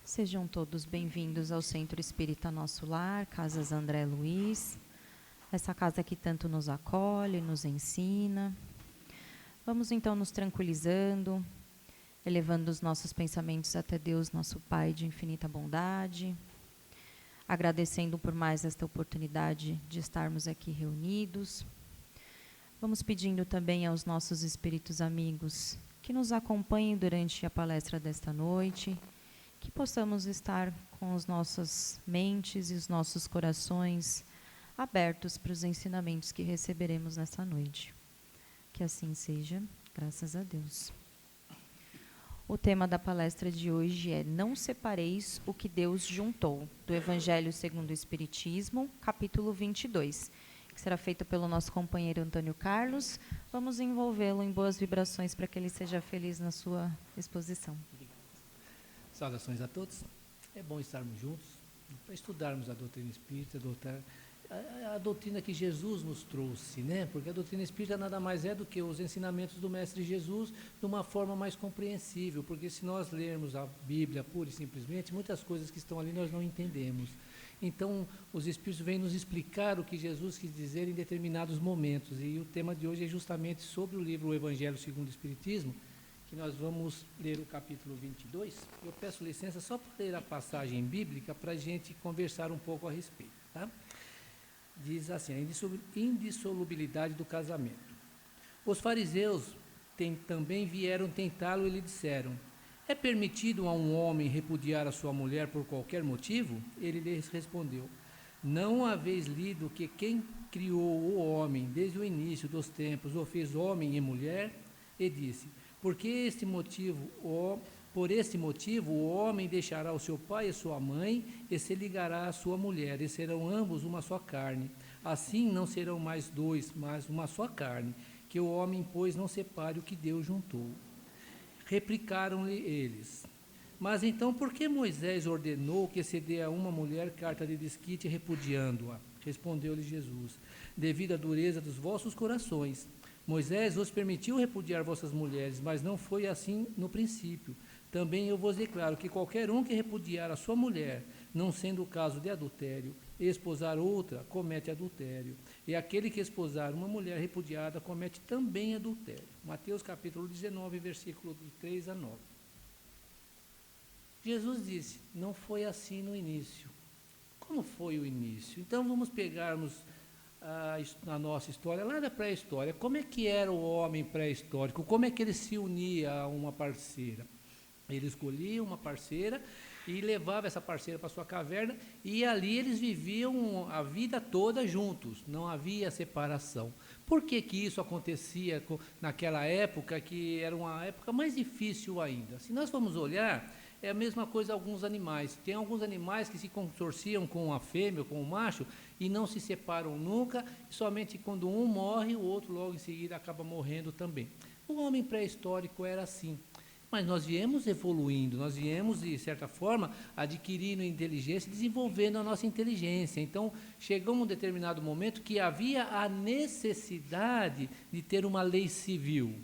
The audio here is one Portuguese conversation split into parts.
Sejam todos bem-vindos ao Centro Espírita Nosso Lar, Casas André Luiz, essa casa que tanto nos acolhe, nos ensina. Vamos então nos tranquilizando, elevando os nossos pensamentos até Deus, nosso Pai de infinita bondade, agradecendo por mais esta oportunidade de estarmos aqui reunidos. Vamos pedindo também aos nossos espíritos amigos que nos acompanhem durante a palestra desta noite, que possamos estar com as nossas mentes e os nossos corações abertos para os ensinamentos que receberemos nesta noite. Que assim seja, graças a Deus. O tema da palestra de hoje é Não separeis o que Deus juntou, do Evangelho segundo o Espiritismo, capítulo 22, que será feito pelo nosso companheiro Antônio Carlos. Vamos envolvê-lo em boas vibrações para que ele seja feliz na sua exposição. Saudações a todos. É bom estarmos juntos para estudarmos a doutrina espírita, a doutrina que Jesus nos trouxe, né? Porque a doutrina espírita nada mais é do que os ensinamentos do Mestre Jesus de uma forma mais compreensível, porque se nós lermos a Bíblia pura e simplesmente, muitas coisas que estão ali nós não entendemos. Então, os Espíritos vêm nos explicar o que Jesus quis dizer em determinados momentos, e o tema de hoje é justamente sobre o livro O Evangelho segundo o Espiritismo, que nós vamos ler o capítulo 22. Eu peço licença só para ler a passagem bíblica para a gente conversar um pouco a respeito. Tá? Diz assim, a indissolubilidade do casamento. Os fariseus também vieram tentá-lo e lhe disseram: é permitido a um homem repudiar a sua mulher por qualquer motivo? Ele lhes respondeu: não haveis lido que quem criou o homem desde o início dos tempos o fez homem e mulher? E disse: por este motivo o homem deixará o seu pai e sua mãe e se ligará à sua mulher, e serão ambos uma só carne. Assim não serão mais dois, mas uma só carne, que o homem, pois, não separe o que Deus juntou. Replicaram-lhe eles: mas então por que Moisés ordenou que se dê a uma mulher carta de desquite repudiando-a? Respondeu-lhe Jesus: devido à dureza dos vossos corações. Moisés vos permitiu repudiar vossas mulheres, mas não foi assim no princípio. Também eu vos declaro que qualquer um que repudiar a sua mulher, não sendo o caso de adultério, e esposar outra, comete adultério. E aquele que esposar uma mulher repudiada, comete também adultério. Mateus capítulo 19, versículo de 3 a 9. Jesus disse, não foi assim no início. Como foi o início? Então vamos pegarmos a nossa história, lá da pré-história. Como é que era o homem pré-histórico? Como é que ele se unia a uma parceira? Ele escolhia uma parceira e levava essa parceira para sua caverna, e ali eles viviam a vida toda juntos, não havia separação. Por que que isso acontecia naquela época, que era uma época mais difícil ainda? Se nós formos olhar, é a mesma coisa alguns animais. Tem alguns animais que se consorciam com a fêmea, com o macho, e não se separam nunca, somente quando um morre, o outro logo em seguida acaba morrendo também. O homem pré-histórico era assim. Mas nós viemos evoluindo, nós viemos, de certa forma, adquirindo inteligência, desenvolvendo a nossa inteligência. Então, chegou um determinado momento que havia a necessidade de ter uma lei civil.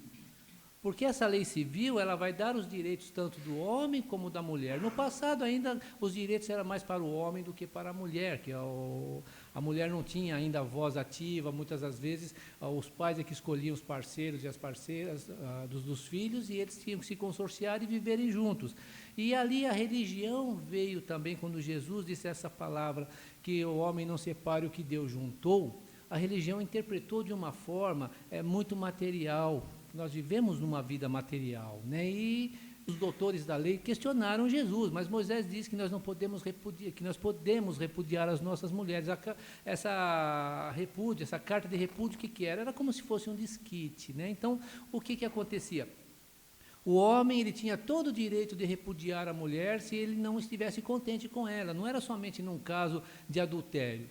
Porque essa lei civil, ela vai dar os direitos tanto do homem como da mulher. No passado ainda os direitos eram mais para o homem do que para a mulher, que a mulher não tinha ainda voz ativa, muitas das vezes os pais é que escolhiam os parceiros e as parceiras dos filhos, e eles tinham que se consorciar e viverem juntos. E ali a religião veio também, quando Jesus disse essa palavra, que o homem não separe o que Deus juntou, a religião interpretou de uma forma muito material. Nós vivemos numa vida material, né? E os doutores da lei questionaram Jesus, mas Moisés diz que nós não podemos repudiar, que nós podemos repudiar as nossas mulheres. Essa carta de repúdio, o que era? Era como se fosse um desquite, né? Então, o que acontecia? O homem, ele tinha todo o direito de repudiar a mulher se ele não estivesse contente com ela. Não era somente num caso de adultério.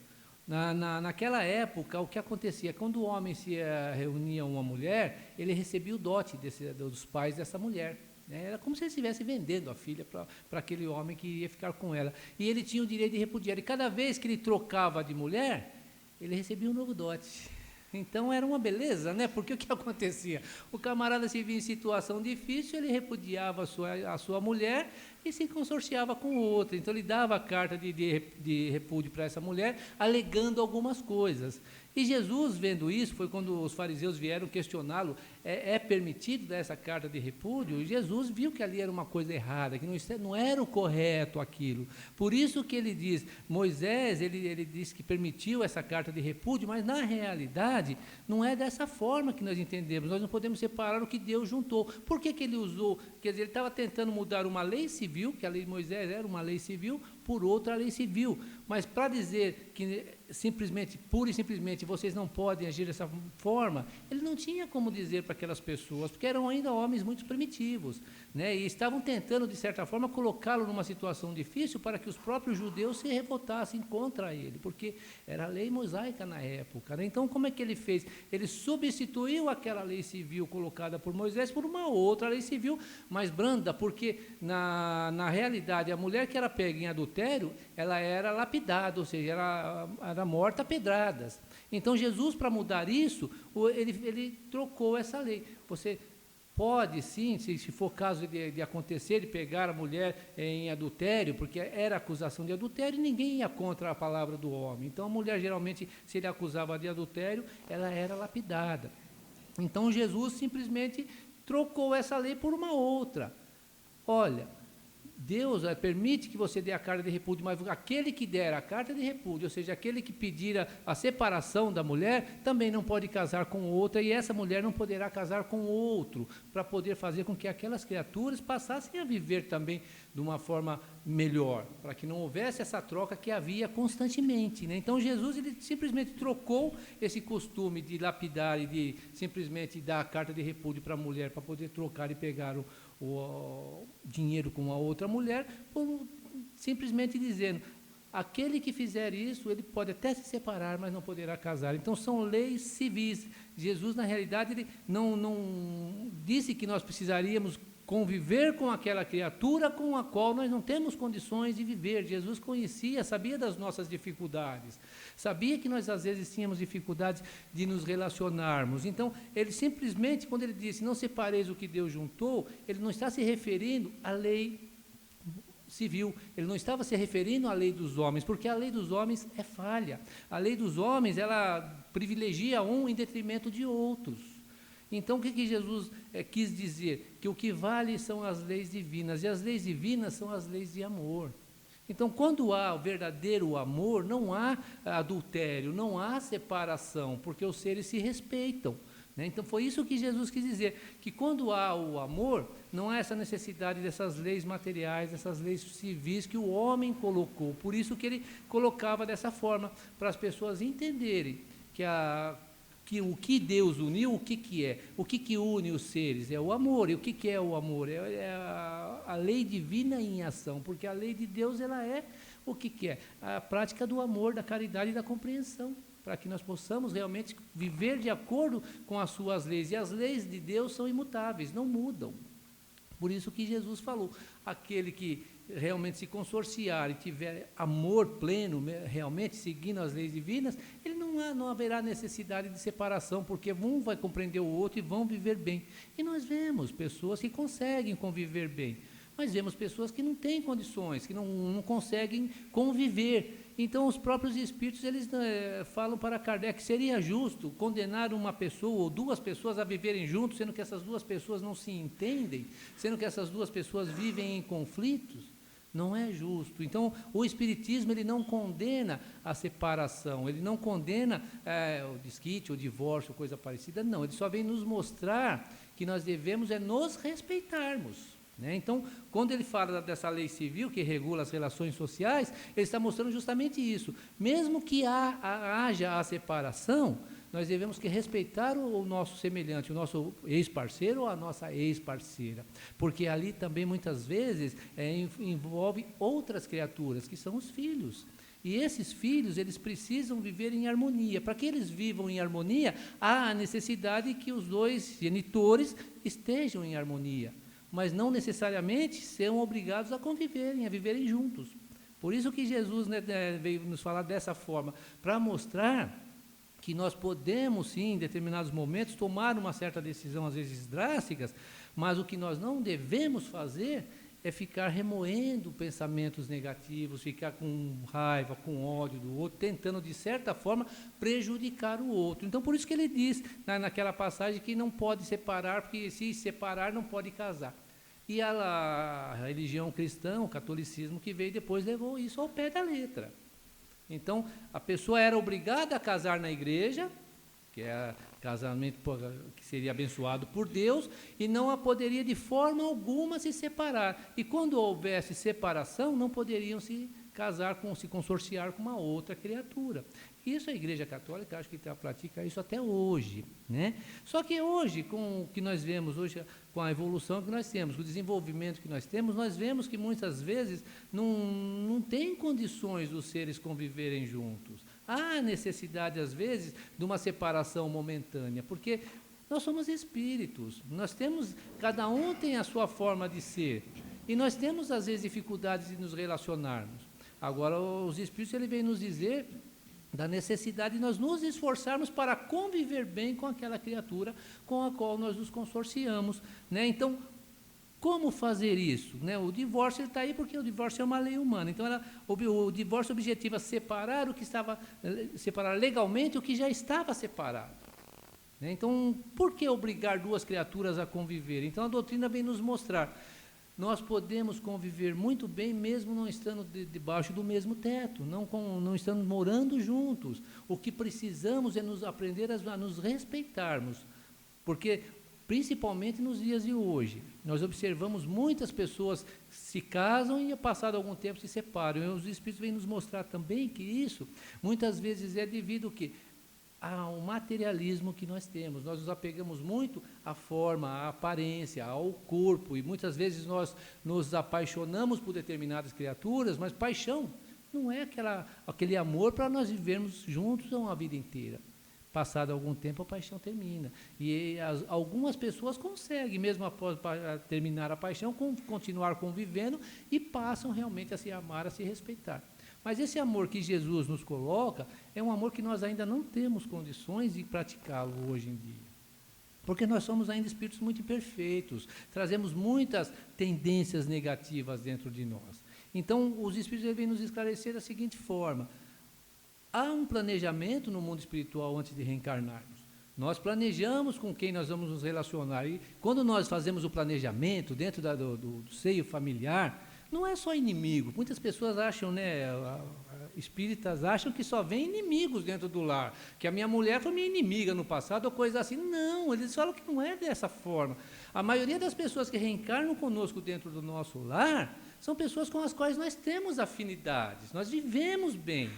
Naquela época, o que acontecia? Quando o homem se reunia a uma mulher, ele recebia o dote dos pais dessa mulher. Era como se ele estivesse vendendo a filha para aquele homem que iria ficar com ela. E ele tinha o direito de repudiar. E cada vez que ele trocava de mulher, ele recebia um novo dote. Então era uma beleza, né? Porque o que acontecia? O camarada se via em situação difícil, ele repudiava a sua mulher, e se consorciava com outra. Então ele dava a carta de repúdio para essa mulher, alegando algumas coisas. E Jesus, vendo isso, foi quando os fariseus vieram questioná-lo, é permitido dar essa carta de repúdio? E Jesus viu que ali era uma coisa errada, que não era o correto aquilo. Por isso que ele diz, Moisés, ele disse que permitiu essa carta de repúdio, mas na realidade não é dessa forma que nós entendemos. Nós não podemos separar o que Deus juntou. Por que ele usou? Quer dizer, ele estava tentando mudar uma lei civil, que a lei de Moisés era uma lei civil, por outra lei civil. Mas para dizer que simplesmente, pura e simplesmente, vocês não podem agir dessa forma, ele não tinha como dizer para aquelas pessoas, porque eram ainda homens muito primitivos, né? E estavam tentando, de certa forma, colocá-lo numa situação difícil para que os próprios judeus se revoltassem contra ele, porque era a lei mosaica na época, né? Então, como é que ele fez? Ele substituiu aquela lei civil colocada por Moisés por uma outra lei civil mais branda, porque na realidade, a mulher que era pega em adultério, ela era lapidada, ou seja, era morta a pedradas. Então, Jesus, para mudar isso, ele trocou essa lei. Você pode, sim, se for caso de acontecer, de pegar a mulher em adultério, porque era acusação de adultério, e ninguém ia contra a palavra do homem. Então, a mulher, geralmente, se ele acusava de adultério, ela era lapidada. Então, Jesus simplesmente trocou essa lei por uma outra. Olha, Deus permite que você dê a carta de repúdio, mas aquele que der a carta de repúdio, ou seja, aquele que pedir a separação da mulher, também não pode casar com outra, e essa mulher não poderá casar com outro, para poder fazer com que aquelas criaturas passassem a viver também de uma forma melhor, para que não houvesse essa troca que havia constantemente, né? Então Jesus, ele simplesmente trocou esse costume de lapidar e de simplesmente dar a carta de repúdio para a mulher, para poder trocar e pegar o dinheiro com a outra mulher, simplesmente dizendo, aquele que fizer isso, ele pode até se separar, mas não poderá casar. Então, são leis civis. Jesus, na realidade, ele não disse que nós precisaríamos conviver com aquela criatura com a qual nós não temos condições de viver. Jesus conhecia, sabia das nossas dificuldades, sabia que nós às vezes tínhamos dificuldades de nos relacionarmos. Então, ele simplesmente, quando ele disse, não separeis o que Deus juntou, ele não está se referindo à lei civil, ele não estava se referindo à lei dos homens, porque a lei dos homens é falha. A lei dos homens, ela privilegia um em detrimento de outros. Então, o que Jesus quis dizer? Que o que vale são as leis divinas, e as leis divinas são as leis de amor. Então, quando há o verdadeiro amor, não há adultério, não há separação, porque os seres se respeitam, né? Então, foi isso que Jesus quis dizer, que quando há o amor, não há essa necessidade dessas leis materiais, dessas leis civis que o homem colocou. Por isso que ele colocava dessa forma, para as pessoas entenderem que o que Deus uniu, o que é? O que une os seres? É o amor. E o que é o amor? É a lei divina em ação, porque a lei de Deus, ela é o que é? A prática do amor, da caridade e da compreensão, para que nós possamos realmente viver de acordo com as suas leis. E as leis de Deus são imutáveis, não mudam. Por isso que Jesus falou, aquele que realmente se consorciar e tiver amor pleno, realmente seguindo as leis divinas, ele não haverá necessidade de separação, porque um vai compreender o outro e vão viver bem. E nós vemos pessoas que conseguem conviver bem, mas vemos pessoas que não têm condições, que não conseguem conviver. Então, os próprios espíritos, eles falam para Kardec que seria justo condenar uma pessoa ou duas pessoas a viverem juntos, sendo que essas duas pessoas não se entendem, sendo que essas duas pessoas vivem em conflitos. Não é justo. Então, o Espiritismo, ele não condena a separação, ele não condena o desquite, o divórcio, coisa parecida, não. Ele só vem nos mostrar que nós devemos nos respeitarmos, né? Então, quando ele fala dessa lei civil que regula as relações sociais, ele está mostrando justamente isso. Mesmo que haja a separação, nós devemos que respeitar o nosso semelhante, o nosso ex-parceiro ou a nossa ex-parceira, porque ali também muitas vezes envolve outras criaturas, que são os filhos. E esses filhos, eles precisam viver em harmonia. Para que eles vivam em harmonia, há a necessidade que os dois genitores estejam em harmonia, mas não necessariamente serão obrigados a conviverem, a viverem juntos. Por isso que Jesus, né, veio nos falar dessa forma, para mostrar que nós podemos, sim, em determinados momentos, tomar uma certa decisão, às vezes drásticas, mas o que nós não devemos fazer é ficar remoendo pensamentos negativos, ficar com raiva, com ódio do outro, tentando, de certa forma, prejudicar o outro. Então, por isso que ele diz, naquela passagem, que não pode separar, porque se separar, não pode casar. E a religião cristã, o catolicismo que veio depois, levou isso ao pé da letra. Então, a pessoa era obrigada a casar na igreja, que é casamento que seria abençoado por Deus, e não a poderia de forma alguma se separar. E quando houvesse separação, não poderiam se casar, se consorciar com uma outra criatura. Isso a Igreja Católica, acho que pratica isso até hoje, né? Só que hoje, com o que nós vemos hoje, com a evolução que nós temos, com o desenvolvimento que nós temos, nós vemos que muitas vezes não tem condições dos seres conviverem juntos. Há necessidade, às vezes, de uma separação momentânea, porque nós somos espíritos, cada um tem a sua forma de ser, e nós temos, às vezes, dificuldades de nos relacionarmos. Agora, os espíritos, ele vem nos dizer da necessidade de nós nos esforçarmos para conviver bem com aquela criatura com a qual nós nos consorciamos, né? Então, como fazer isso? Né? O divórcio está aí porque o divórcio é uma lei humana. Então, o divórcio objetiva separar separar legalmente o que já estava separado. Né? Então, por que obrigar duas criaturas a conviver? Então, a doutrina vem nos mostrar. Nós podemos conviver muito bem, mesmo não estando debaixo do mesmo teto, não estando morando juntos. O que precisamos é aprender a nos respeitarmos, porque, principalmente nos dias de hoje, nós observamos muitas pessoas que se casam e, passado algum tempo, se separam. E os Espíritos vêm nos mostrar também que isso, muitas vezes, é devido ao quê? Ao materialismo que nós temos. Nós nos apegamos muito à forma, à aparência, ao corpo, e muitas vezes nós nos apaixonamos por determinadas criaturas, mas paixão não é aquele amor para nós vivermos juntos uma vida inteira. Passado algum tempo, a paixão termina. E algumas pessoas conseguem, mesmo após terminar a paixão, continuar convivendo e passam realmente a se amar, a se respeitar. Mas esse amor que Jesus nos coloca é um amor que nós ainda não temos condições de praticá-lo hoje em dia. Porque nós somos ainda espíritos muito imperfeitos, trazemos muitas tendências negativas dentro de nós. Então, os espíritos devem nos esclarecer da seguinte forma: há um planejamento no mundo espiritual antes de reencarnarmos. Nós planejamos com quem nós vamos nos relacionar. E quando nós fazemos o planejamento dentro do seio familiar, não é só inimigo. Muitas pessoas acham, né, espíritas acham que só vem inimigos dentro do lar, que a minha mulher foi minha inimiga no passado, ou coisa assim. Não, eles falam que não é dessa forma. A maioria das pessoas que reencarnam conosco dentro do nosso lar são pessoas com as quais nós temos afinidades, nós vivemos bem,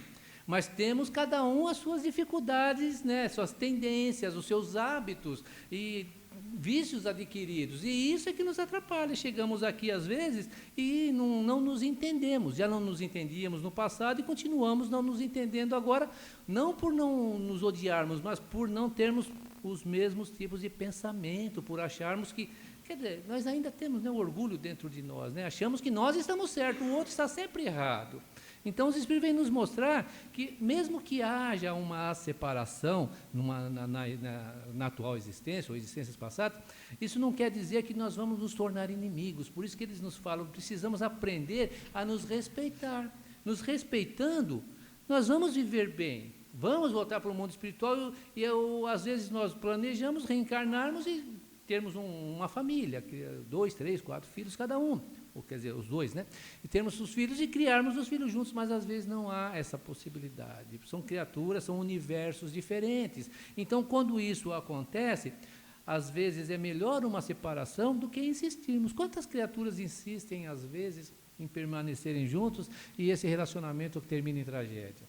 mas temos cada um as suas dificuldades, né, suas tendências, os seus hábitos e vícios adquiridos, e isso é que nos atrapalha. Chegamos aqui às vezes e não nos entendemos, já não nos entendíamos no passado e continuamos não nos entendendo agora, não por não nos odiarmos, mas por não termos os mesmos tipos de pensamento, por acharmos que, quer dizer, nós ainda temos, né, o orgulho dentro de nós, né? Achamos que nós estamos certos, o outro está sempre errado. Então, os Espíritos vêm nos mostrar que, mesmo que haja uma separação na atual existência, ou existências passadas, isso não quer dizer que nós vamos nos tornar inimigos. Por isso que eles nos falam, precisamos aprender a nos respeitar. Nos respeitando, nós vamos viver bem, vamos voltar para o mundo espiritual e às vezes nós planejamos reencarnarmos e termos uma família, 2, 3, 4 filhos cada um. Ou quer dizer, os dois, né? E termos os filhos e criarmos os filhos juntos, mas às vezes não há essa possibilidade. São criaturas, são universos diferentes. Então, quando isso acontece, às vezes é melhor uma separação do que insistirmos. Quantas criaturas insistem, às vezes, em permanecerem juntos e esse relacionamento termina em tragédia?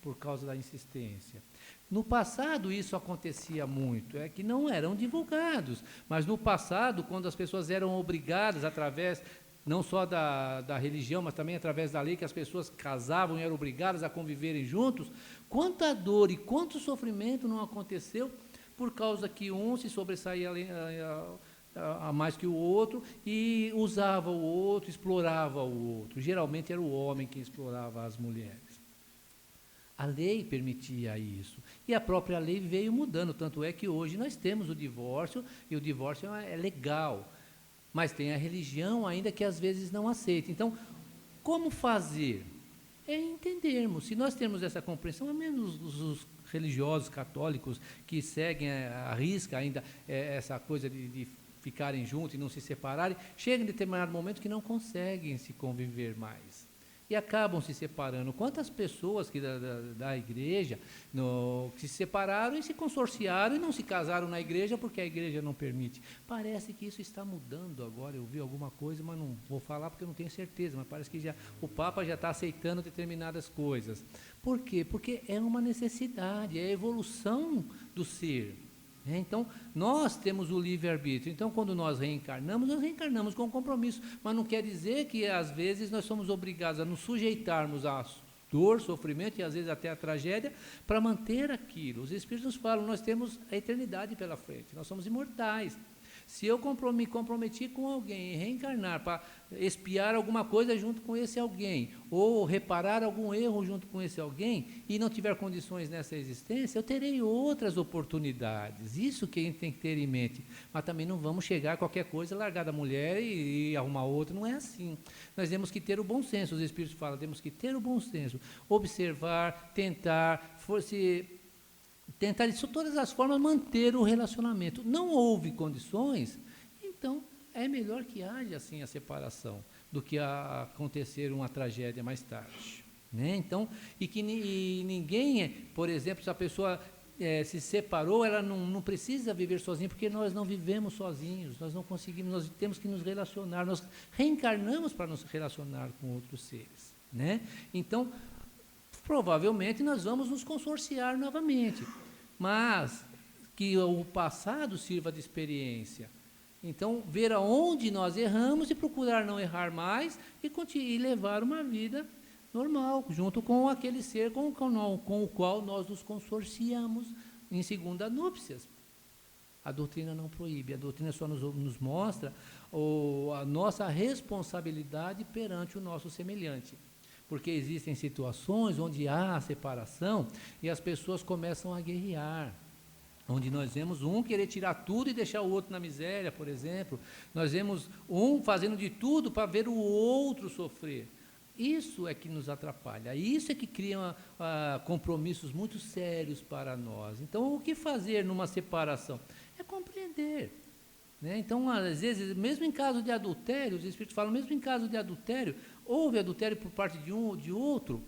Por causa da insistência. No passado isso acontecia muito, é que não eram divulgados, mas no passado, quando as pessoas eram obrigadas através não só da religião, mas também através da lei, que as pessoas casavam e eram obrigadas a conviverem juntos, quanta dor e quanto sofrimento não aconteceu por causa que um se sobressaía a mais que o outro e usava o outro, explorava o outro. Geralmente era o homem que explorava as mulheres. A lei permitia isso. E a própria lei veio mudando, tanto é que hoje nós temos o divórcio, e o divórcio é legal. mas tem a religião ainda que às vezes não aceita. Então, como fazer? É entendermos, se nós temos essa compreensão, ao menos os religiosos católicos que seguem à risca ainda essa coisa de ficarem juntos e não se separarem, chegam em determinado momento que não conseguem se conviver mais. E acabam se separando. Quantas pessoas que da igreja que se separaram e se consorciaram e não se casaram na igreja porque a igreja não permite? Parece que isso está mudando agora. Eu vi alguma coisa, mas não vou falar porque eu não tenho certeza, mas parece que o Papa já está aceitando determinadas coisas. Por quê? Porque é uma necessidade, é a evolução do ser. Então, nós temos o livre-arbítrio. Então, quando nós reencarnamos com compromisso. Mas não quer dizer que, às vezes, nós somos obrigados a nos sujeitarmos à dor, sofrimento e, às vezes, até à tragédia, para manter aquilo. Os Espíritos nos falam, nós temos a eternidade pela frente, nós somos imortais. Se eu me comprometi com alguém em reencarnar para expiar alguma coisa junto com esse alguém, ou reparar algum erro junto com esse alguém, e não tiver condições nessa existência, eu terei outras oportunidades. Isso que a gente tem que ter em mente. Mas também não vamos chegar a qualquer coisa, largar da mulher e arrumar outra. Não é assim. Nós temos que ter o bom senso. Os Espíritos falam, temos que ter o bom senso. Observar, tentar de todas as formas manter o relacionamento. Não houve condições, então é melhor que haja assim a separação do que acontecer uma tragédia mais tarde, né? Então, e ninguém, por exemplo, se a pessoa se separou, ela não precisa viver sozinha, porque nós não vivemos sozinhos, nós não conseguimos, nós temos que nos relacionar, nós reencarnamos para nos relacionar com outros seres, né? Então, provavelmente nós vamos nos consorciar novamente, mas que o passado sirva de experiência. Então, ver aonde nós erramos e procurar não errar mais e levar uma vida normal, junto com aquele ser com o qual nós nos consorciamos em segunda núpcias. A doutrina não proíbe, a doutrina só nos mostra a nossa responsabilidade perante o nosso semelhante. Porque existem situações onde há separação e as pessoas começam a guerrear, onde nós vemos um querer tirar tudo e deixar o outro na miséria, por exemplo. Nós vemos um fazendo de tudo para ver o outro sofrer. Isso é que nos atrapalha, isso é que cria compromissos muito sérios para nós. Então, o que fazer numa separação? É compreender. Né? Então, às vezes, mesmo em caso de adultério, os Espíritos falam, mesmo em caso de adultério, houve adultério por parte de um ou de outro,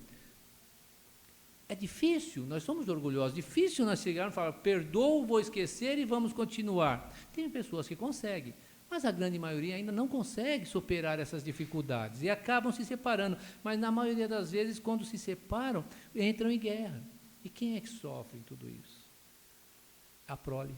é difícil, nós somos orgulhosos, difícil nós chegarmos e falar, perdoo, vou esquecer e vamos continuar. Tem pessoas que conseguem, mas a grande maioria ainda não consegue superar essas dificuldades e acabam se separando, mas na maioria das vezes, quando se separam, entram em guerra. E quem é que sofre em tudo isso? A prole.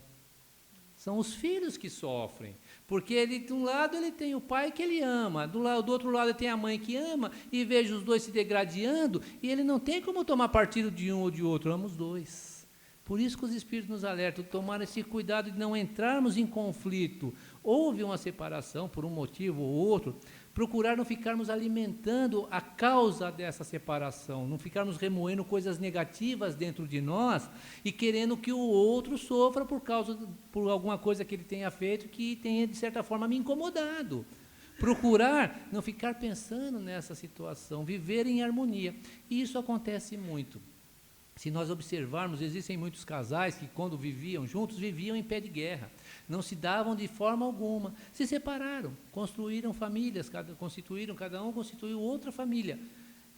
São os filhos que sofrem, porque de um lado ele tem o pai que ele ama, do outro lado ele tem a mãe que ama, e veja os dois se degradando, e ele não tem como tomar partido de um ou de outro, ama os dois. Por isso que os Espíritos nos alertam, tomar esse cuidado de não entrarmos em conflito. Houve uma separação por um motivo ou outro, procurar não ficarmos alimentando a causa dessa separação, não ficarmos remoendo coisas negativas dentro de nós e querendo que o outro sofra por alguma coisa que ele tenha feito que tenha, de certa forma, me incomodado. Procurar não ficar pensando nessa situação, viver em harmonia. E isso acontece muito. Se nós observarmos, existem muitos casais que, quando viviam juntos, viviam em pé de guerra. Não se davam de forma alguma. Se separaram, construíram famílias, cada um constituiu outra família.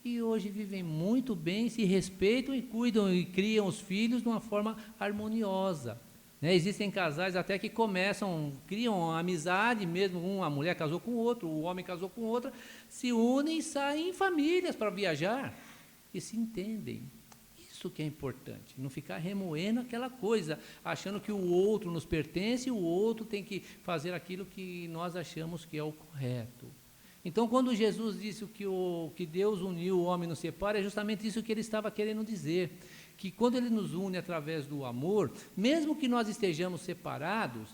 E hoje vivem muito bem, se respeitam e cuidam e criam os filhos de uma forma harmoniosa. Né? Existem casais até que criam uma amizade mesmo, a mulher casou com o outro, o homem casou com outra, se unem e saem em famílias para viajar e se entendem. Isso que é importante, não ficar remoendo aquela coisa, achando que o outro nos pertence e o outro tem que fazer aquilo que nós achamos que é o correto. Então, quando Jesus disse que Deus uniu, o homem não separa, é justamente isso que ele estava querendo dizer, que quando ele nos une através do amor, mesmo que nós estejamos separados,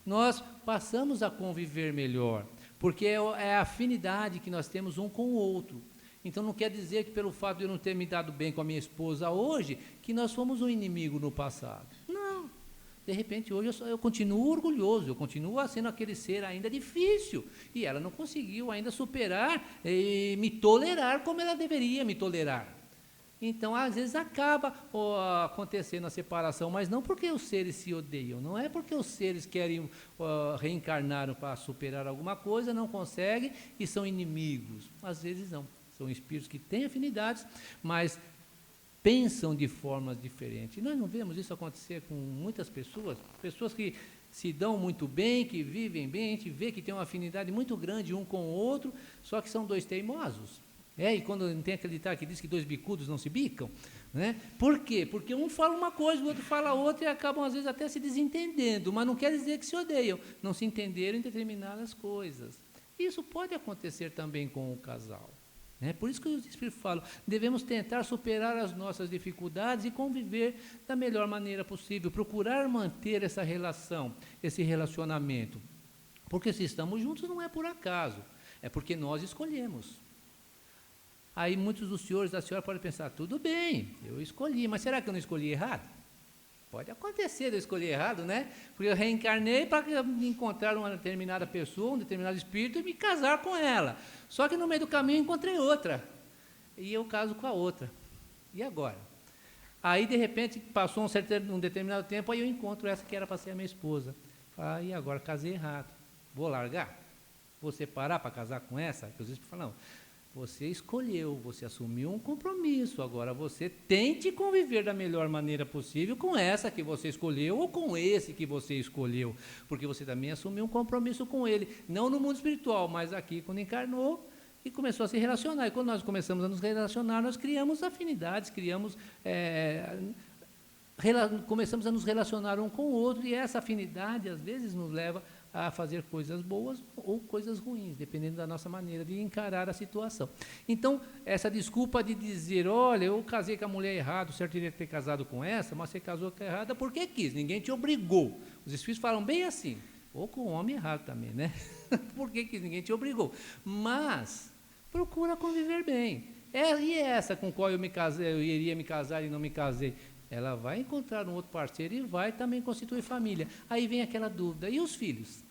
nós passamos a conviver melhor, porque é a afinidade que nós temos um com o outro. Então, não quer dizer que pelo fato de eu não ter me dado bem com a minha esposa hoje, que nós fomos um inimigo no passado. Não. De repente, hoje eu continuo orgulhoso, eu continuo sendo aquele ser ainda difícil. E ela não conseguiu ainda superar e me tolerar como ela deveria me tolerar. Então, às vezes, acaba acontecendo a separação, mas não porque os seres se odeiam, não é porque os seres querem reencarnar para superar alguma coisa, não conseguem e são inimigos. Às vezes não, são espíritos que têm afinidades, mas pensam de formas diferentes. E nós não vemos isso acontecer com muitas pessoas, pessoas que se dão muito bem, que vivem bem, a gente vê que tem uma afinidade muito grande um com o outro, só que são dois teimosos. E quando não tem aquele ditado que diz que dois bicudos não se bicam, né? Por quê? Porque um fala uma coisa, o outro fala outra e acabam às vezes até se desentendendo, mas não quer dizer que se odeiam, não se entenderam em determinadas coisas. Isso pode acontecer também com o casal. Por isso que os Espíritos falam, devemos tentar superar as nossas dificuldades e conviver da melhor maneira possível, procurar manter essa relação, esse relacionamento. Porque se estamos juntos não é por acaso, é porque nós escolhemos. Aí muitos dos senhores da senhora podem pensar, tudo bem, eu escolhi, mas será que eu não escolhi errado? Pode acontecer de eu escolher errado, né? Porque eu reencarnei para encontrar uma determinada pessoa, um determinado espírito e me casar com ela. Só que no meio do caminho eu encontrei outra. E eu caso com a outra. E agora? Aí, de repente, passou um determinado tempo, aí eu encontro essa que era para ser a minha esposa. E agora? Casei errado. Vou largar? Vou separar para casar com essa? Porque os espíritos falam, não. Você escolheu, você assumiu um compromisso, agora você tente conviver da melhor maneira possível com essa que você escolheu ou com esse que você escolheu, porque você também assumiu um compromisso com ele, não no mundo espiritual, mas aqui quando encarnou e começou a se relacionar. E quando nós começamos a nos relacionar, nós criamos afinidades, começamos a nos relacionar um com o outro, e essa afinidade às vezes nos leva a fazer coisas boas ou coisas ruins, dependendo da nossa maneira de encarar a situação. Então, essa desculpa de dizer, olha, eu casei com a mulher errada, o certo iria ter casado com essa, mas você casou com a errada porque quis, ninguém te obrigou. Os espíritos falam bem assim, ou com o homem errado também, né? Porque quis, ninguém te obrigou. Mas, procura conviver bem. E essa com qual eu iria me casar e não me casei? Ela vai encontrar um outro parceiro e vai também constituir família. Aí vem aquela dúvida, e os filhos?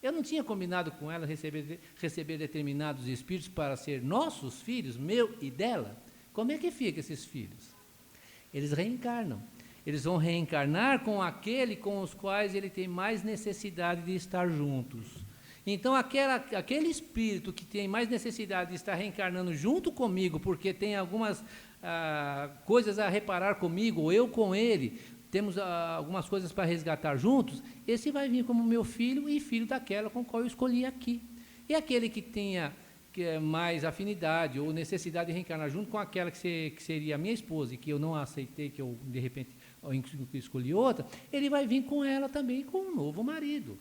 Eu não tinha combinado com ela receber determinados espíritos para ser nossos filhos, meu e dela? Como é que fica esses filhos? Eles reencarnam. Eles vão reencarnar com aquele com os quais ele tem mais necessidade de estar juntos. Então, aquele espírito que tem mais necessidade de estar reencarnando junto comigo, porque tem algumas coisas a reparar comigo, ou eu com ele, temos algumas coisas para resgatar juntos, esse vai vir como meu filho e filho daquela com qual eu escolhi aqui. E aquele que tenha mais afinidade ou necessidade de reencarnar junto com aquela que seria a minha esposa e que eu não aceitei, que eu, de repente, escolhi outra, ele vai vir com ela também com um novo marido.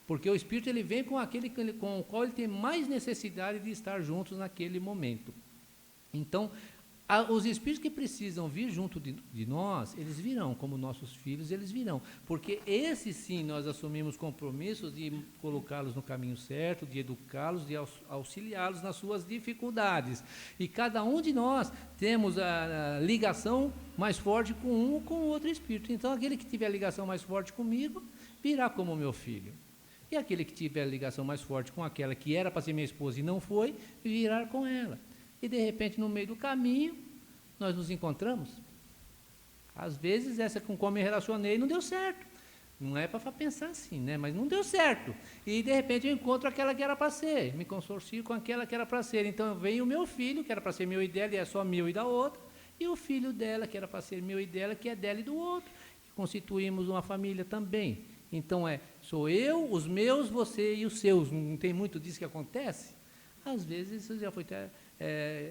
Porque o espírito ele vem com aquele com o qual ele tem mais necessidade de estar juntos naquele momento. Então, os espíritos que precisam vir junto de nós, eles virão, como nossos filhos, eles virão. Porque esses sim, nós assumimos compromissos de colocá-los no caminho certo, de educá-los, de auxiliá-los nas suas dificuldades. E cada um de nós temos a ligação mais forte com um ou com outro espírito. Então, aquele que tiver a ligação mais forte comigo, virá como meu filho. E aquele que tiver a ligação mais forte com aquela que era para ser minha esposa e não foi, virá com ela. E, de repente, no meio do caminho, nós nos encontramos. Às vezes, essa com qual me relacionei não deu certo. Não é para pensar assim, né? Mas não deu certo. E, de repente, eu encontro aquela que era para ser. Me consorcio com aquela que era para ser. Então, vem o meu filho, que era para ser meu e dela, e é só meu e da outra. E o filho dela, que era para ser meu e dela, que é dela e do outro. E constituímos uma família também. Então, sou eu, os meus, você e os seus. Não tem muito disso que acontece? Às vezes, isso já foi...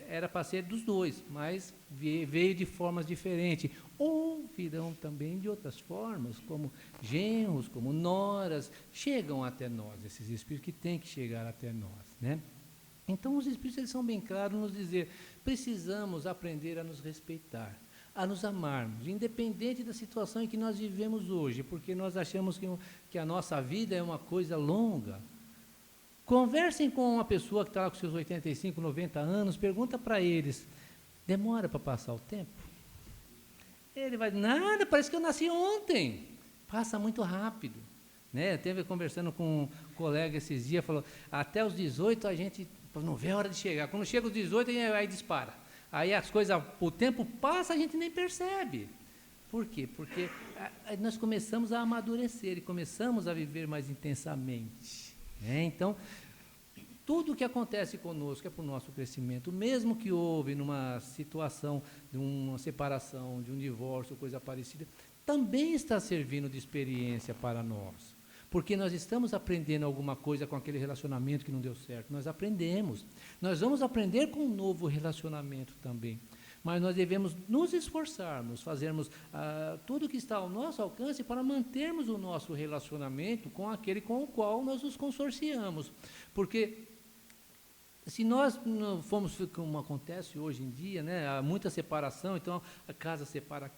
era para ser dos dois, mas veio de formas diferentes. Ou virão também de outras formas, como genros, como noras, chegam até nós, esses espíritos que têm que chegar até nós, né? Então, os espíritos eles são bem claros nos dizer, precisamos aprender a nos respeitar, a nos amarmos, independente da situação em que nós vivemos hoje, porque nós achamos que a nossa vida é uma coisa longa. Conversem com uma pessoa que está lá com seus 85, 90 anos, pergunta para eles, demora para passar o tempo? Ele vai, nada, parece que eu nasci ontem. Passa muito rápido. Né? Eu esteve conversando com um colega esses dias, falou, até os 18 a gente não vê a hora de chegar. Quando chega os 18, aí dispara. Aí as coisas, o tempo passa, a gente nem percebe. Por quê? Porque nós começamos a amadurecer e começamos a viver mais intensamente. Né? Então, tudo o que acontece conosco é para o nosso crescimento. Mesmo que houve numa situação de uma separação, de um divórcio, coisa parecida, também está servindo de experiência para nós. Porque nós estamos aprendendo alguma coisa com aquele relacionamento que não deu certo. Nós aprendemos. Nós vamos aprender com um novo relacionamento também. Mas nós devemos nos esforçarmos, fazermos tudo que está ao nosso alcance para mantermos o nosso relacionamento com aquele com o qual nós nos consorciamos. Porque se nós não formos, como acontece hoje em dia, né, há muita separação, então a casa separa,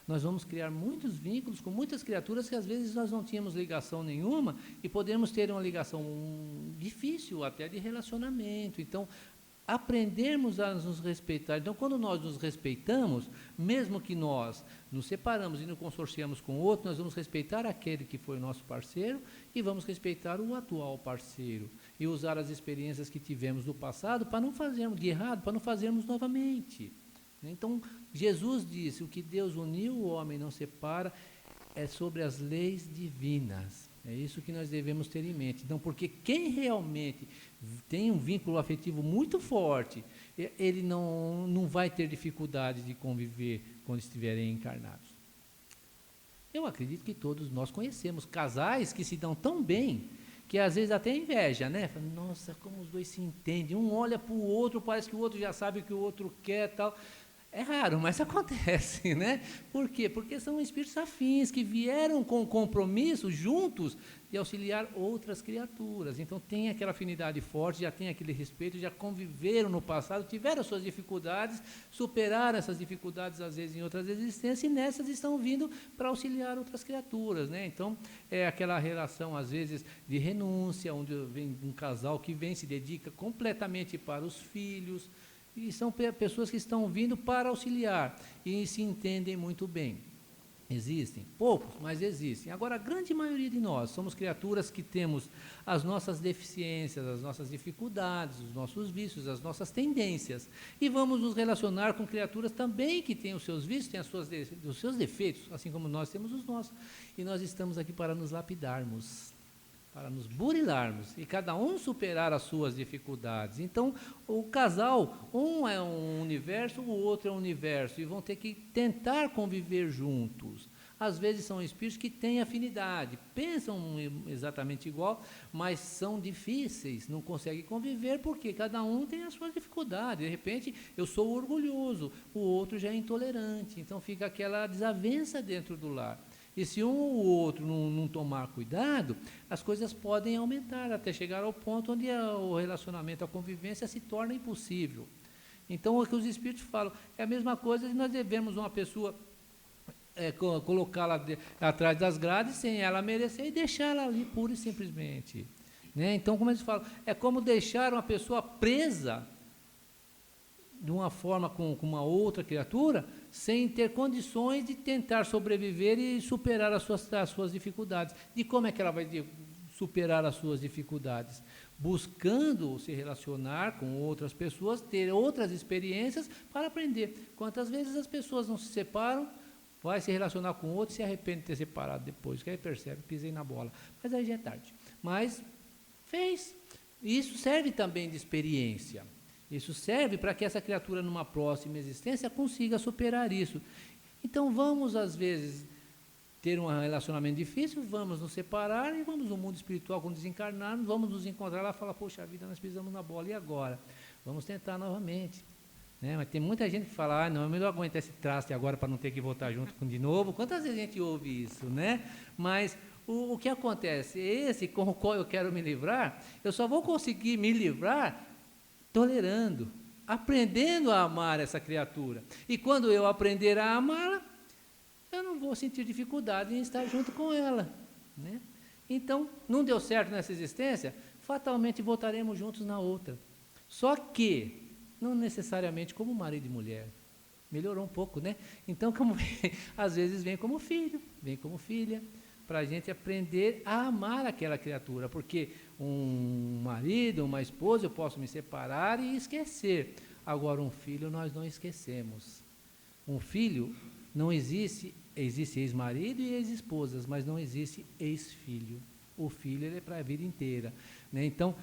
nós vamos criar muitos vínculos com muitas criaturas que às vezes nós não tínhamos ligação nenhuma e podemos ter uma ligação difícil até de relacionamento. Então, aprendermos a nos respeitar. Então, quando nós nos respeitamos, mesmo que nós nos separamos e nos consorciamos com outro, nós vamos respeitar aquele que foi o nosso parceiro e vamos respeitar o atual parceiro e usar as experiências que tivemos no passado para não fazermos de errado, para não fazermos novamente. Então, Jesus disse, o que Deus uniu, o homem não separa, é sobre as leis divinas. É isso que nós devemos ter em mente. Então, porque quem realmente tem um vínculo afetivo muito forte, ele não vai ter dificuldade de conviver quando estiverem encarnados. Eu acredito que todos nós conhecemos casais que se dão tão bem, que às vezes até inveja, né? Fala, nossa, como os dois se entendem, um olha para o outro, parece que o outro já sabe o que o outro quer e tal. É raro, mas acontece, né? Por quê? Porque são espíritos afins que vieram com compromisso juntos de auxiliar outras criaturas. Então tem aquela afinidade forte, já tem aquele respeito, já conviveram no passado, tiveram suas dificuldades, superaram essas dificuldades às vezes em outras existências e nessas estão vindo para auxiliar outras criaturas, né? Então é aquela relação às vezes de renúncia, onde vem um casal que vem, se dedica completamente para os filhos, e são pessoas que estão vindo para auxiliar e se entendem muito bem. Existem, poucos, mas existem. Agora, a grande maioria de nós somos criaturas que temos as nossas deficiências, as nossas dificuldades, os nossos vícios, as nossas tendências. E vamos nos relacionar com criaturas também que têm os seus vícios, têm os seus defeitos, assim como nós temos os nossos. E nós estamos aqui para nos lapidarmos, para nos burilarmos e cada um superar as suas dificuldades. Então, o casal, um é um universo, o outro é um universo, e vão ter que tentar conviver juntos. Às vezes são espíritos que têm afinidade, pensam exatamente igual, mas são difíceis, não conseguem conviver porque cada um tem as suas dificuldades. De repente, eu sou orgulhoso, o outro já é intolerante, então fica aquela desavença dentro do lar. E se um ou outro não tomar cuidado, as coisas podem aumentar, até chegar ao ponto onde o relacionamento, a convivência se torna impossível. Então, o que os espíritos falam, é a mesma coisa que nós devemos uma pessoa colocá-la atrás das grades, sem ela merecer, e deixá-la ali pura e simplesmente. Né? Então, como eles falam, é como deixar uma pessoa presa de uma forma com uma outra criatura, sem ter condições de tentar sobreviver e superar as suas dificuldades. E como é que ela vai superar as suas dificuldades? Buscando se relacionar com outras pessoas, ter outras experiências para aprender. Quantas vezes as pessoas não se separam, vai se relacionar com outro e se arrepende de ter separado depois, que aí percebe, pisei na bola. Mas aí já é tarde. Mas fez. E isso serve também de experiência. Isso serve para que essa criatura, numa próxima existência, consiga superar isso. Então, vamos, às vezes, ter um relacionamento difícil, vamos nos separar e vamos no mundo espiritual, quando desencarnarmos, vamos nos encontrar lá e falar, poxa vida, nós pisamos na bola, e agora? Vamos tentar novamente. Né? Mas tem muita gente que fala, não, é melhor aguentar esse traste agora para não ter que voltar junto de novo. Quantas vezes a gente ouve isso, né? Mas o que acontece? Esse com o qual eu quero me livrar, eu só vou conseguir me livrar tolerando, aprendendo a amar essa criatura. E quando eu aprender a amá-la, eu não vou sentir dificuldade em estar junto com ela. Né? Então, não deu certo nessa existência, fatalmente voltaremos juntos na outra. Só que, não necessariamente como marido e mulher, melhorou um pouco, né? Então, às vezes vem como filho, vem como filha, para a gente aprender a amar aquela criatura, porque um marido, uma esposa, eu posso me separar e esquecer. Agora, um filho nós não esquecemos. Um filho não existe ex-marido e ex-esposas, mas não existe ex-filho. O filho ele é para a vida inteira, né? Então,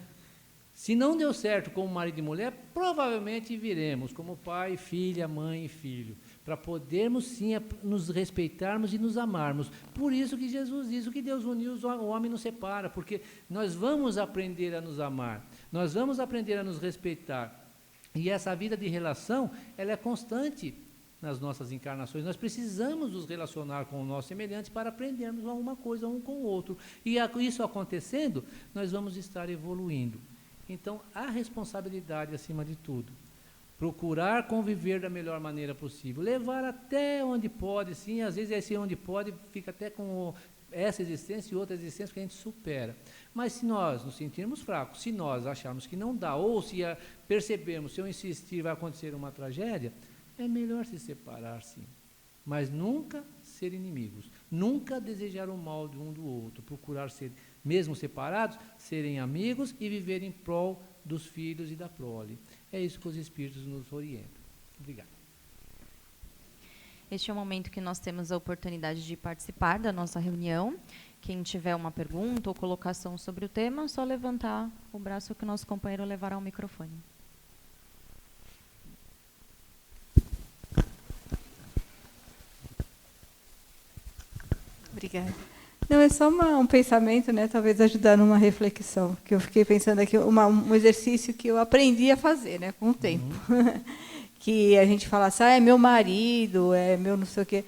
se não deu certo como marido e mulher, provavelmente viremos como pai, filha, mãe e filho, para podermos sim nos respeitarmos e nos amarmos. Por isso que Jesus diz, o que Deus uniu, o homem não separa, porque nós vamos aprender a nos amar, nós vamos aprender a nos respeitar. E essa vida de relação, ela é constante nas nossas encarnações. Nós precisamos nos relacionar com os nossos semelhantes para aprendermos alguma coisa um com o outro. E isso acontecendo, nós vamos estar evoluindo. Então, a responsabilidade acima de tudo. Procurar conviver da melhor maneira possível. Levar até onde pode, sim. Às vezes, esse onde pode fica até com essa existência e outra existência que a gente supera. Mas se nós nos sentirmos fracos, se nós acharmos que não dá, ou se percebermos, se eu insistir, vai acontecer uma tragédia, é melhor se separar, sim. Mas nunca ser inimigos. Nunca desejar o mal de um do outro. Procurar ser, mesmo separados, serem amigos e viver em prol dos filhos e da prole. É isso que os Espíritos nos orientam. Obrigado. Este é o momento que nós temos a oportunidade de participar da nossa reunião. Quem tiver uma pergunta ou colocação sobre o tema, é só levantar o braço que o nosso companheiro levará ao microfone. Obrigada. Não, é só um pensamento, né? Talvez ajudar numa reflexão, que eu fiquei pensando aqui, um exercício que eu aprendi a fazer, né, com o tempo. Que a gente fala assim, é meu marido, é meu não sei o quê.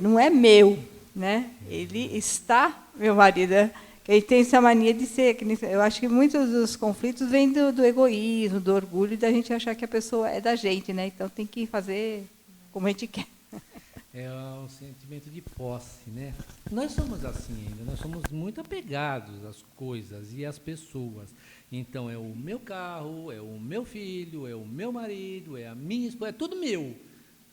Não é meu, né? Ele está meu marido. Né? Ele tem essa mania de ser... Eu acho que muitos dos conflitos vêm do egoísmo, do orgulho, da gente achar que a pessoa é da gente, né? Então tem que fazer como a gente quer. É um sentimento de posse, né? Nós somos assim ainda, nós somos muito apegados às coisas e às pessoas. Então, é o meu carro, é o meu filho, é o meu marido, é a minha esposa, é tudo meu. Não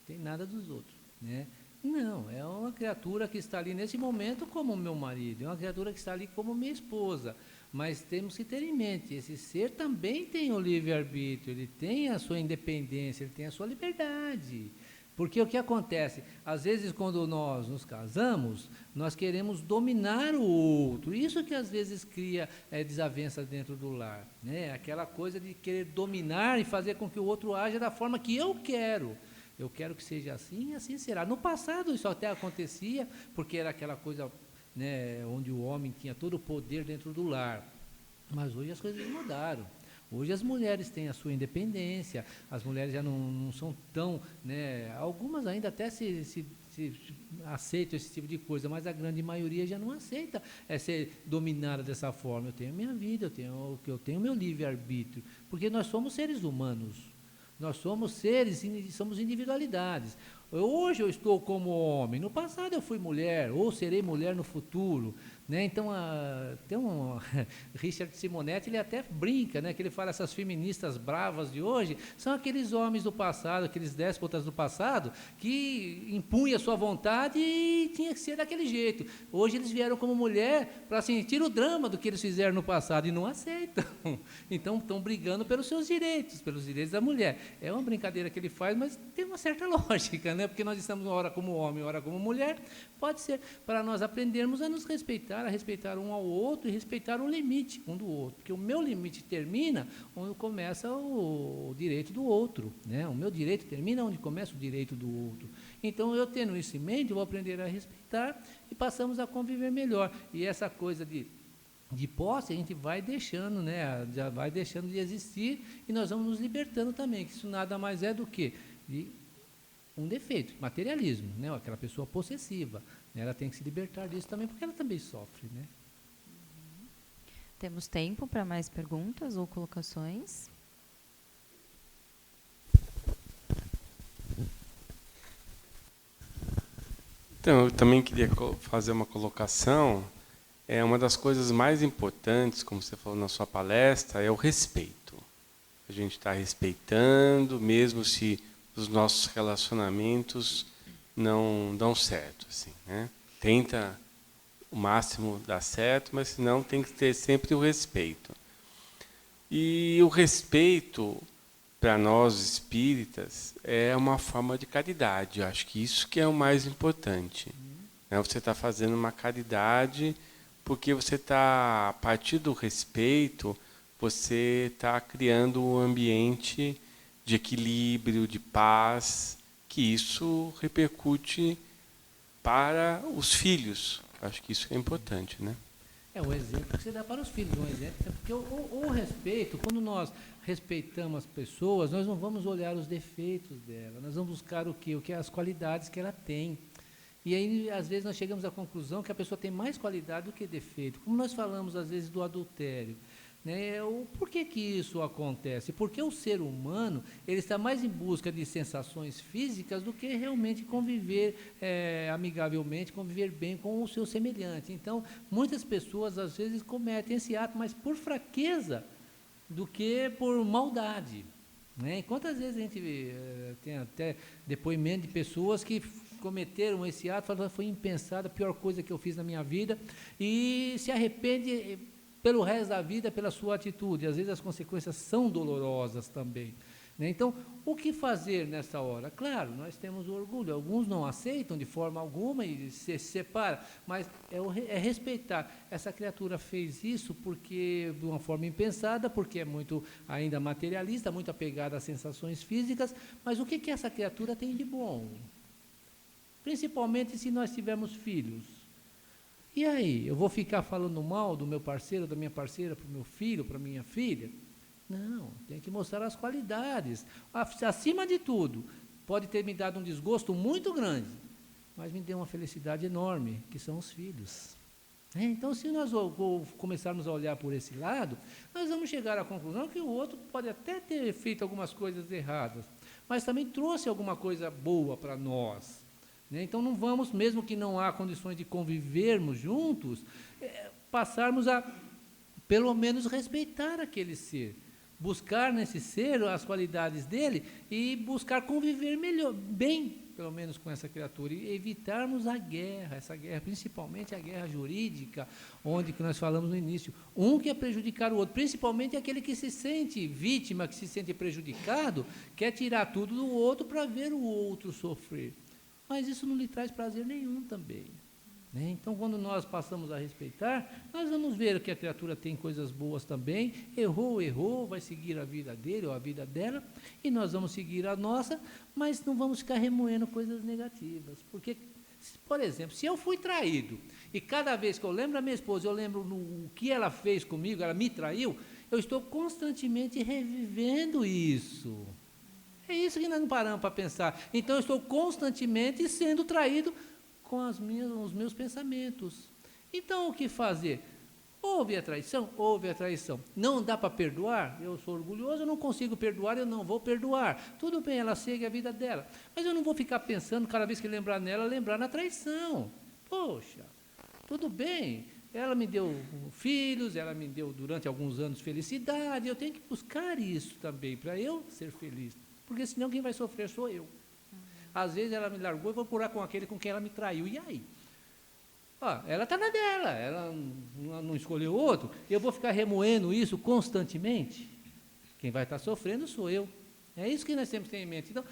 tem nada dos outros, né? Não, é uma criatura que está ali nesse momento como meu marido, é uma criatura que está ali como minha esposa. Mas temos que ter em mente, esse ser também tem o livre-arbítrio, ele tem a sua independência, ele tem a sua liberdade. Porque o que acontece? Às vezes, quando nós nos casamos, nós queremos dominar o outro. Isso que às vezes cria desavenças dentro do lar, né? Aquela coisa de querer dominar e fazer com que o outro haja da forma que eu quero. Eu quero que seja assim e assim será. No passado isso até acontecia, porque era aquela coisa, né, onde o homem tinha todo o poder dentro do lar. Mas hoje as coisas mudaram. Hoje as mulheres têm a sua independência, as mulheres já não são tão, né, algumas ainda até se aceitam esse tipo de coisa, mas a grande maioria já não aceita ser dominada dessa forma. Eu tenho a minha vida, eu tenho o meu livre-arbítrio, porque nós somos seres humanos, nós somos seres, somos individualidades. Hoje eu estou como homem, no passado eu fui mulher, ou serei mulher no futuro, né? Então, tem Richard Simonetti, ele até brinca, né? Que ele fala, essas feministas bravas de hoje são aqueles homens do passado, aqueles déspotas do passado, que impunham a sua vontade e tinha que ser daquele jeito. Hoje eles vieram como mulher para sentir o drama do que eles fizeram no passado e não aceitam. Então, estão brigando pelos seus direitos, pelos direitos da mulher. É uma brincadeira que ele faz, mas tem uma certa lógica, né? Porque nós estamos ora como homem, ora como mulher. Pode ser para nós aprendermos a nos respeitar, a respeitar um ao outro e respeitar o limite um do outro, porque o meu limite termina onde começa o direito do outro, né? O meu direito termina onde começa o direito do outro. Então, eu tendo isso em mente, eu vou aprender a respeitar e passamos a conviver melhor. E essa coisa de posse, a gente vai deixando, né? Já vai deixando de existir e nós vamos nos libertando também, que isso nada mais é do que um defeito, materialismo, né? Aquela pessoa possessiva, né? Ela tem que se libertar disso também, porque ela também sofre, né? Temos tempo para mais perguntas ou colocações? Então, eu também queria fazer uma colocação. Uma das coisas mais importantes, como você falou na sua palestra, é o respeito. A gente está respeitando, mesmo se os nossos relacionamentos não dão certo, assim, né? Tenta o máximo dar certo, mas senão tem que ter sempre o respeito. E o respeito, para nós espíritas, é uma forma de caridade. Eu acho que isso que é o mais importante. Né? Você está fazendo uma caridade porque você está, a partir do respeito, você está criando um ambiente de equilíbrio, de paz, que isso repercute para os filhos. Acho que isso é importante, né? É o exemplo que você dá para os filhos, um exemplo, porque o respeito, quando nós respeitamos as pessoas, nós não vamos olhar os defeitos dela, nós vamos buscar o que as qualidades que ela tem. E aí, às vezes, nós chegamos à conclusão que a pessoa tem mais qualidade do que defeito. Como nós falamos, às vezes, do adultério. Né? Por que isso acontece? Porque o ser humano ele está mais em busca de sensações físicas do que realmente conviver amigavelmente, conviver bem com o seu semelhante. Então, muitas pessoas, às vezes, cometem esse ato, mas por fraqueza do que por maldade. Né? E quantas vezes a gente tem até depoimento de pessoas que cometeram esse ato, falaram, foi impensado, a pior coisa que eu fiz na minha vida, e se arrepende pelo resto da vida pela sua atitude. Às vezes as consequências são dolorosas também. Né? Então, o que fazer nessa hora? Claro, nós temos o orgulho, alguns não aceitam de forma alguma e se separam, mas é respeitar. Essa criatura fez isso porque, de uma forma impensada, porque é muito ainda materialista, muito apegada às sensações físicas, mas o que essa criatura tem de bom? Principalmente se nós tivermos filhos. E aí, eu vou ficar falando mal do meu parceiro, da minha parceira, para o meu filho, para a minha filha? Não, tem que mostrar as qualidades. Acima de tudo, pode ter me dado um desgosto muito grande, mas me deu uma felicidade enorme, que são os filhos. Então, se nós começarmos a olhar por esse lado, nós vamos chegar à conclusão que o outro pode até ter feito algumas coisas erradas, mas também trouxe alguma coisa boa para nós. Então, não vamos, mesmo que não há condições de convivermos juntos, passarmos a, pelo menos, respeitar aquele ser, buscar nesse ser as qualidades dele e buscar conviver melhor, bem, pelo menos, com essa criatura, e evitarmos a guerra, essa guerra, principalmente a guerra jurídica, onde que nós falamos no início, um quer prejudicar o outro, principalmente aquele que se sente vítima, que se sente prejudicado, quer tirar tudo do outro para ver o outro sofrer. Mas isso não lhe traz prazer nenhum também. Né? Então, quando nós passamos a respeitar, nós vamos ver que a criatura tem coisas boas também, errou, vai seguir a vida dele ou a vida dela, e nós vamos seguir a nossa, mas não vamos ficar remoendo coisas negativas. Porque, por exemplo, se eu fui traído, e cada vez que eu lembro da minha esposa, eu lembro o que ela fez comigo, ela me traiu, eu estou constantemente revivendo isso. É isso que nós não paramos para pensar. Então, eu estou constantemente sendo traído com os meus pensamentos. Então, o que fazer? Houve a traição? Houve a traição. Não dá para perdoar? Eu sou orgulhoso, eu não consigo perdoar, eu não vou perdoar. Tudo bem, ela segue a vida dela. Mas eu não vou ficar pensando, cada vez que lembrar nela, lembrar na traição. Poxa, tudo bem, ela me deu filhos, ela me deu durante alguns anos felicidade, eu tenho que buscar isso também, para eu ser feliz. Porque senão quem vai sofrer sou eu. Às vezes ela me largou e vou procurar com aquele com quem ela me traiu. E aí? Ela está na dela, ela não escolheu outro. Eu vou ficar remoendo isso constantemente? Quem vai estar sofrendo sou eu. É isso que nós temos que ter em mente. Então,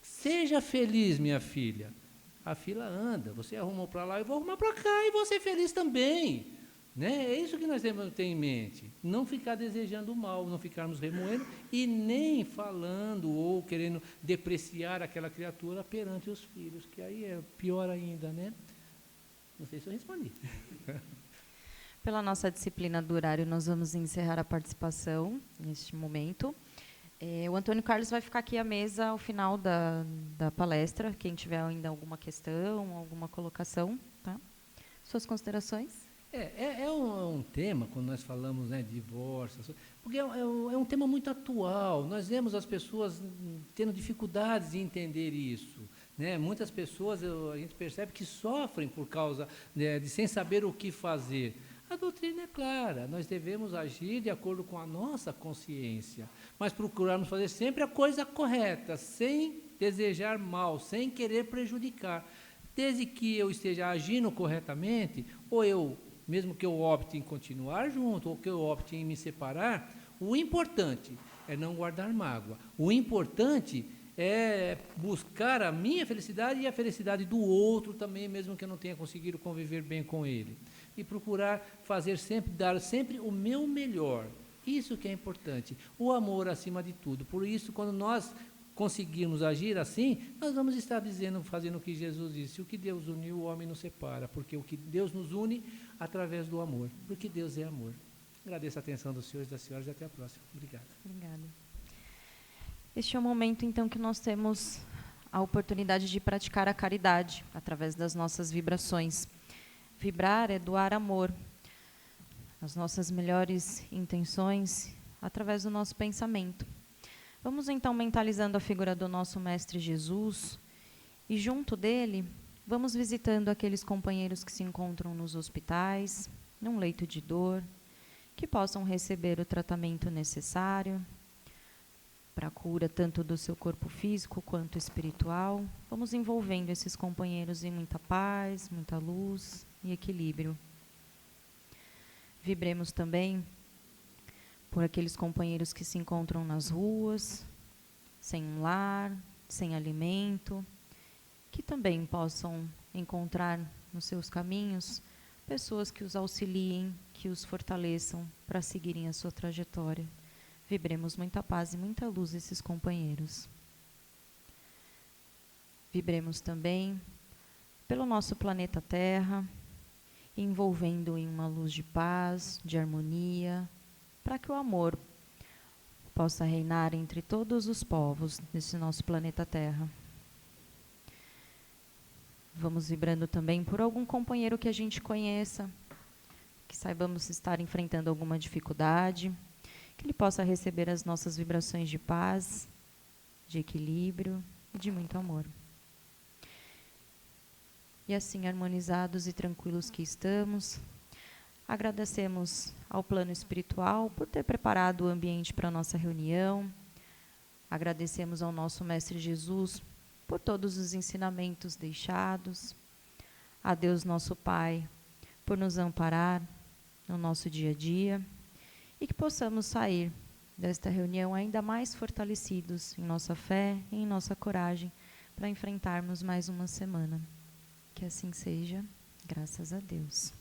seja feliz, minha filha. A fila anda, você arrumou para lá, eu vou arrumar para cá e vou ser feliz também. Né? É isso que nós temos que ter em mente. Não ficar desejando o mal, não ficarmos remoendo e nem falando ou querendo depreciar aquela criatura perante os filhos, que aí é pior ainda, né? Não sei se eu respondi. Pela nossa disciplina do horário, nós vamos encerrar a participação neste momento. O Antônio Carlos vai ficar aqui à mesa ao final da palestra, quem tiver ainda alguma questão, alguma colocação. Tá? Suas considerações? É um tema, quando nós falamos, né, de divórcio, porque é um tema muito atual. Nós vemos as pessoas tendo dificuldades em entender isso. Né? Muitas pessoas, a gente percebe que sofrem por causa de sem saber o que fazer. A doutrina é clara, nós devemos agir de acordo com a nossa consciência, mas procurarmos fazer sempre a coisa correta, sem desejar mal, sem querer prejudicar. Desde que eu esteja agindo corretamente, ou eu, mesmo que eu opte em continuar junto, ou que eu opte em me separar, o importante é não guardar mágoa. O importante é buscar a minha felicidade e a felicidade do outro também, mesmo que eu não tenha conseguido conviver bem com ele. E procurar fazer sempre, dar sempre o meu melhor. Isso que é importante. O amor acima de tudo. Por isso, quando nós conseguirmos agir assim, nós vamos estar dizendo, fazendo o que Jesus disse: o que Deus uniu, o homem não separa, porque o que Deus nos une através do amor, porque Deus é amor. Agradeço a atenção dos senhores e das senhoras e até a próxima. Obrigado. Obrigada. Este é o momento, então, que nós temos a oportunidade de praticar a caridade através das nossas vibrações. Vibrar é doar amor, as nossas melhores intenções através do nosso pensamento. Vamos então mentalizando a figura do nosso Mestre Jesus e junto dele vamos visitando aqueles companheiros que se encontram nos hospitais, num leito de dor, que possam receber o tratamento necessário para a cura tanto do seu corpo físico quanto espiritual. Vamos envolvendo esses companheiros em muita paz, muita luz e equilíbrio. Vibremos também por aqueles companheiros que se encontram nas ruas, sem um lar, sem alimento, que também possam encontrar nos seus caminhos pessoas que os auxiliem, que os fortaleçam para seguirem a sua trajetória. Vibremos muita paz e muita luz esses companheiros. Vibremos também pelo nosso planeta Terra, envolvendo em uma luz de paz, de harmonia, para que o amor possa reinar entre todos os povos desse nosso planeta Terra. Vamos vibrando também por algum companheiro que a gente conheça, que saibamos estar enfrentando alguma dificuldade, que ele possa receber as nossas vibrações de paz, de equilíbrio e de muito amor. E assim, harmonizados e tranquilos que estamos, agradecemos ao plano espiritual por ter preparado o ambiente para a nossa reunião. Agradecemos ao nosso Mestre Jesus por todos os ensinamentos deixados. A Deus nosso Pai por nos amparar no nosso dia a dia. E que possamos sair desta reunião ainda mais fortalecidos em nossa fé e em nossa coragem para enfrentarmos mais uma semana. Que assim seja, graças a Deus.